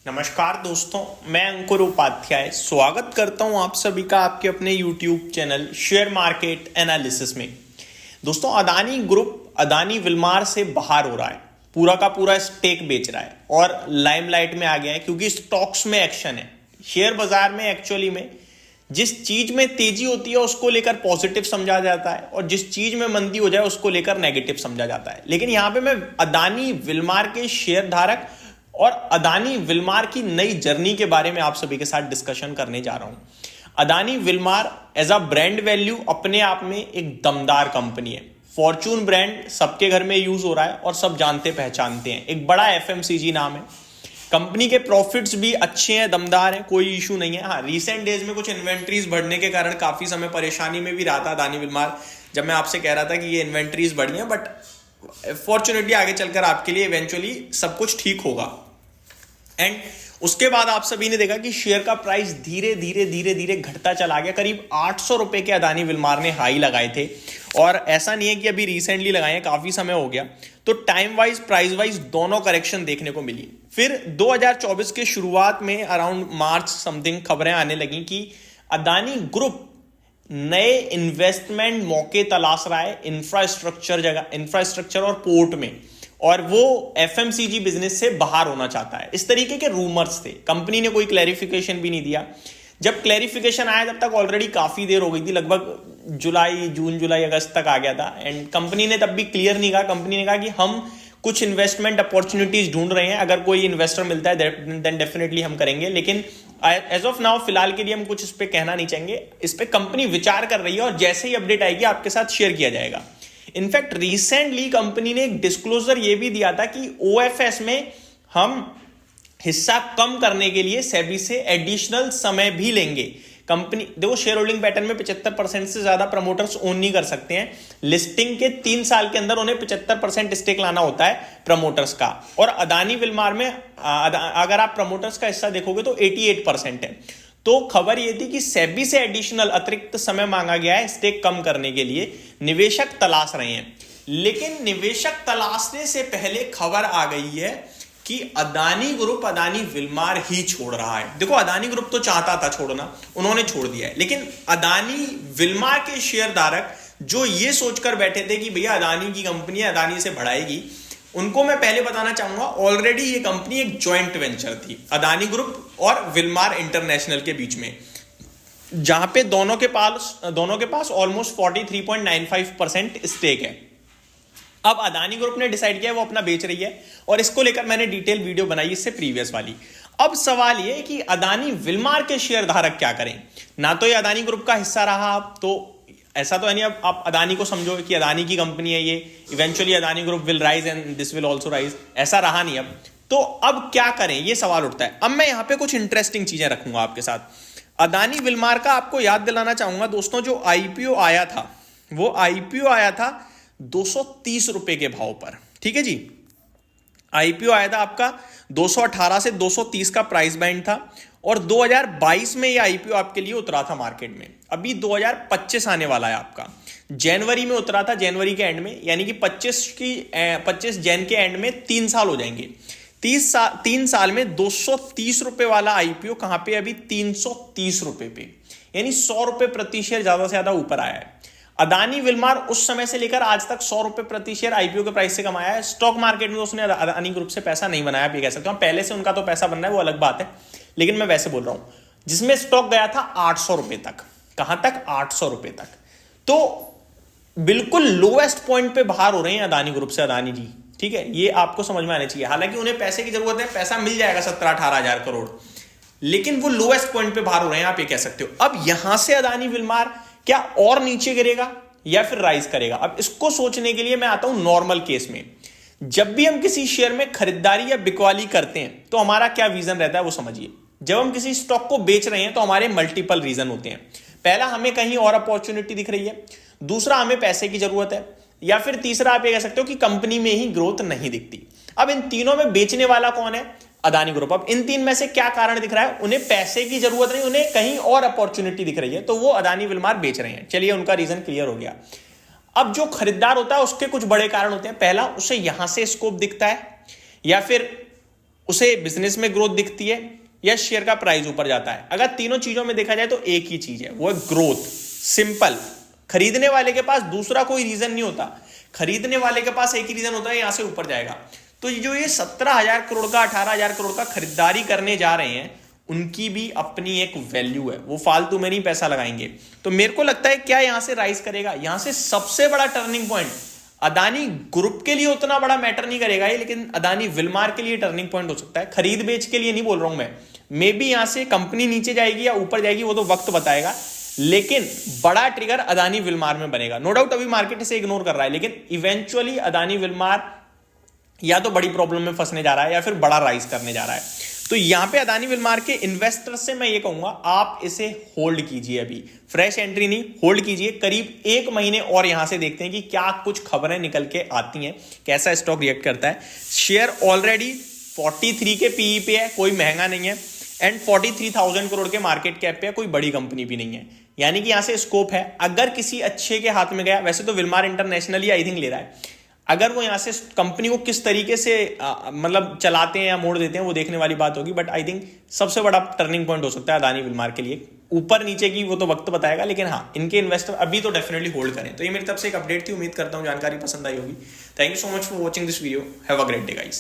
नमस्कार दोस्तों, मैं अंकुर उपाध्याय स्वागत करता हूं आप सभी का आपके अपने YouTube channel share market analysis में। दोस्तों, अदानी ग्रुप अदानी विल्मार से बाहर हो रहा है, पूरा का पूरा स्टेक बेच रहा है और लाइमलाइट में आ गया है क्योंकि स्टॉक्स में एक्शन है। शेयर बाजार में एक्चुअली में जिस चीज में तेजी होती है उसको लेकर पॉजिटिव समझा जाता है और जिस चीज में मंदी हो जाए उसको लेकर नेगेटिव समझा जाता है। लेकिन यहां पे मैं अदानी विल्मार के शेयर धारक और अदानी विल्मार की नई जर्नी के बारे में आप सभी के साथ डिस्कशन करने जा रहा हूं। Adani Wilmar as a brand value अपने आप में एक दमदार कंपनी है। फॉर्चून ब्रांड सबके घर में यूज हो रहा है और सब जानते पहचानते हैं। एक बड़ा एफएमसीजी नाम है। कंपनी के प्रॉफिट्स भी अच्छे हैं, दमदार हैं, कोई इशू नहीं है। हाँ, रिसेंट डेज में कुछ इन्वेंट्रीज बढ़ने के कारण काफी समय परेशानी में भी रहा था अदानी विल्मार, जब मैं आपसे कह रहा था कि ये इन्वेंट्रीज बढ़ी हैं, बट फॉर्चुनेटली आगे चलकर आपके लिए इवेंचुअली सब कुछ ठीक होगा। एंड उसके बाद आप सभी ने देखा कि शेयर का प्राइस धीरे धीरे घटता चला गया। करीब 800 रुपए के अदानी विल्मार ने हाई लगाए थे और ऐसा नहीं है कि अभी रिसेंटली लगाए हैं, काफी समय हो गया। तो टाइम वाइज प्राइस वाइज दोनों करेक्शन देखने को मिली। फिर 2024 के शुरुआत में अराउंड मार्च समथिंग खबरें आने लगी कि अदानी ग्रुप नए इन्वेस्टमेंट मौके तलाश रहा है इंफ्रास्ट्रक्चर और पोर्ट में, और वो एफएमसीजी बिजनेस से बाहर होना चाहता है। इस तरीके के रूमर्स थे। कंपनी ने कोई क्लैरिफिकेशन भी नहीं दिया। जब क्लैरिफिकेशन आया तब तक ऑलरेडी काफी देर हो गई थी, लगभग जून जुलाई अगस्त तक आ गया था। एंड कंपनी ने तब भी क्लियर नहीं कहा। कंपनी ने कहा कि हम कुछ इन्वेस्टमेंट अपॉर्चुनिटीज ढूंढ रहे हैं, अगर कोई इन्वेस्टर मिलता है देन डेफिनेटली हम करेंगे, लेकिन एज ऑफ नाउ फिलहाल के लिए हम कुछ इस पे कहना नहीं चाहेंगे। इस पे कंपनी विचार कर रही है और जैसे ही अपडेट आएगी आपके साथ शेयर किया जाएगा। इनफैक्ट रिसेंटली कंपनी ने एक डिस्क्लोजर ये भी दिया था कि ओएफएस में हम हिस्सा कम करने के लिए सेबी से एडिशनल समय भी लेंगे। कंपनी देखो, शेयर होल्डिंग पैटर्न में 75% से ज्यादा प्रमोटर्स ओन नहीं कर सकते हैं। लिस्टिंग के 3 साल के अंदर उन्हें 75% स्टेक लाना होता है प्रमोटर्स का। और अदानी विल्मार में अगर आप प्रमोटर्स का हिस्सा देखोगे तो 88% है। तो खबर यह थी कि सेबी से एडिशनल अतिरिक्त समय मांगा गया है स्टेक कम करने के लिए। निवेशक तलाश रहे हैं, लेकिन निवेशक तलाशने से पहले खबर आ गई है कि अदानी ग्रुप अदानी विल्मार ही छोड़ रहा है। देखो, अदानी ग्रुप तो चाहता था छोड़ना, उन्होंने छोड़ दिया है, लेकिन अदानी विल्मार के शेयर धारक जो ये सोचकर बैठे थे कि भैया अदानी की कंपनी है, अदानी से बढ़ाएगी, उनको मैं पहले बताना चाहूंगा ऑलरेडी ये कंपनी एक जॉइंट वेंचर थी अदानी ग्रुप और विल्मार इंटरनेशनल के बीच में, जहां पे दोनों के पास ऑलमोस्ट 43.95% स्टेक है। अब अदानी ग्रुप ने डिसाइड किया वो अपना बेच रही है और इसको लेकर मैंने डिटेल वीडियो बनाई इससे प्रीवियस वाली। अब सवाल ये कि अदानी विल्मार के शेयर धारक क्या करें। ना तो ये अदानी ग्रुप का हिस्सा रहा, तो ऐसा तो नहीं अब आप अदानी को समझो कि अदानी की कंपनी है ये, eventually Adani group will rise and this will also rise, ऐसा रहा नहीं अब। तो अब क्या करें, ये सवाल उठता है। अब मैं यहां पे कुछ इंटरेस्टिंग चीजें रखूंगा आपके साथ। अदानी विल्मार का आपको याद दिलाना चाहूंगा दोस्तों, जो आईपीओ आया था वो आईपीओ आया था 230 रुपए के भाव पर। ठीक है जी, आईपीओ आया था आपका 218 से 230 का प्राइस बैंड था और 2022 में ये आईपीओ आपके लिए उतरा था मार्केट में। अभी 2025 आने वाला है आपका, जनवरी में उतरा था, जनवरी के एंड में, यानी कि 25 जैन के एंड में 3 साल हो जाएंगे। 3 साल में 230 रुपए वाला आईपीओ कहां पे अभी 330 रुपए पे, यानी 100 रुपए प्रति शेयर ज्यादा से ज्यादा ऊपर आया है। अदानी विल्मार उस समय से लेकर आज तक 100 रुपए प्रति शेयर आईपीओ के प्राइस से कमाया है। स्टॉक मार्केट में उसने अदानी ग्रुप से पैसा नहीं बनाया, आप ये कह सकते हो। पहले से उनका तो पैसा बन रहा है, वो अलग बात है, लेकिन मैं वैसे बोल रहा हूं जिसमें स्टॉक गया था 800 रुपए तक। कहां तक? 800 रुपए तक। तो बिल्कुल लोएस्ट पॉइंट पे बाहर हो रहे हैं अदानी ग्रुप से अदानी जी। ठीक है, ये आपको समझ में आना चाहिए। हालांकि उन्हें पैसे की जरूरत है, पैसा मिल जाएगा 17-18 हजार करोड़, लेकिन वो लोएस्ट पॉइंट पे बाहर हो रहे हैं, आप ये कह सकते हो। अब यहां से अदानी विल्मार क्या और नीचे गिरेगा या फिर राइज करेगा? अब इसको सोचने के लिए मैं आता हूं नॉर्मल केस में। जब भी हम किसी शेयर में खरीदारी या बिकवाली करते हैं तो हमारा क्या विजन रहता है वो समझिए। जब हम किसी स्टॉक को बेच रहे हैं तो हमारे मल्टीपल रीजन होते हैं। पहला, हमें कहीं और अपॉर्चुनिटी दिख रही है, दूसरा हमें पैसे की जरूरत है, या फिर तीसरा आप ये कह सकते हो कि कंपनी में ही ग्रोथ नहीं दिखती। अब इन तीनों में बेचने वाला कौन है? अदानी ग्रुप। अब इन तीन में से क्या कारण दिख रहा है? उन्हें पैसे की जरूरत नहीं, उन्हें कहीं और अपॉर्चुनिटी दिख रही है, तो वो अदानी विल्मार बेच रहे हैं। चलिए, उनका रीजन क्लियर हो गया। अब जो खरीदार होता है उसके कुछ बड़े कारण होते हैं। पहला, उसे यहां से स्कोप दिखता है, या फिर उसे बिजनेस में ग्रोथ दिखती है या शेयर का प्राइस ऊपर जाता है। अगर तीनों चीजों में देखा जाए तो एक ही चीज है, वो है ग्रोथ। सिंपल। खरीदने वाले के पास दूसरा कोई रीजन नहीं होता, खरीदने वाले के पास एक ही रीजन होता है, यहां से ऊपर जाएगा। तो जो ये 17,000 करोड़ का 18,000 करोड़ का खरीदारी करने जा रहे हैं, उनकी भी अपनी एक वैल्यू है, वो फालतू में नहीं पैसा लगाएंगे। तो मेरे को लगता है क्या यहां से राइज करेगा, यहां से सबसे बड़ा टर्निंग पॉइंट अदानी ग्रुप के लिए उतना बड़ा मैटर नहीं करेगा ये, लेकिन अदानी विलमार के लिए टर्निंग पॉइंट हो सकता है। खरीद बेच के लिए नहीं बोल रहा हूं मैं, मे बी यहां से कंपनी नीचे जाएगी या ऊपर जाएगी, वो तो वक्त बताएगा, लेकिन बड़ा ट्रिगर अदानी विलमार में बनेगा। नो डाउट अभी मार्केट इसे इग्नोर कर रहा है, लेकिन इवेंचुअली अदानी विलमार या तो बड़ी प्रॉब्लम में फंसने जा रहा है या फिर बड़ा राइज करने जा रहा है। तो यहां पे अदानी विलमार के इन्वेस्टर से मैं ये कहूंगा, आप इसे होल्ड कीजिए, अभी फ्रेश एंट्री नहीं, होल्ड कीजिए। करीब 1 महीने और यहां से देखते हैं कि क्या कुछ खबरें निकल के आती हैं, कैसा स्टॉक रिएक्ट करता है। शेयर ऑलरेडी 43 के पीई पे है, कोई महंगा नहीं है, एंड 43,000 करोड़ के मार्केट कैप पे है, कोई बड़ी कंपनी भी नहीं है, यानी कि यहां से स्कोप है। अगर किसी अच्छे के हाथ में गया, वैसे तो विलमार इंटरनेशनली आई थिंक ले रहा है, अगर वो यहां से कंपनी को किस तरीके से मतलब चलाते हैं या मोड़ देते हैं, वो देखने वाली बात होगी। बट आई थिंक सबसे बड़ा टर्निंग पॉइंट हो सकता है अदानी विलमार के लिए। ऊपर नीचे की वो तो वक्त बताएगा, लेकिन हाँ, इनके इन्वेस्टर अभी तो डेफिनेटली होल्ड करें। तो ये मेरी तरफ से एक अपडेट थी, उम्मीद करता हूं जानकारी पसंद आई होगी। Thank you so much for watching this video. Have a great day guys.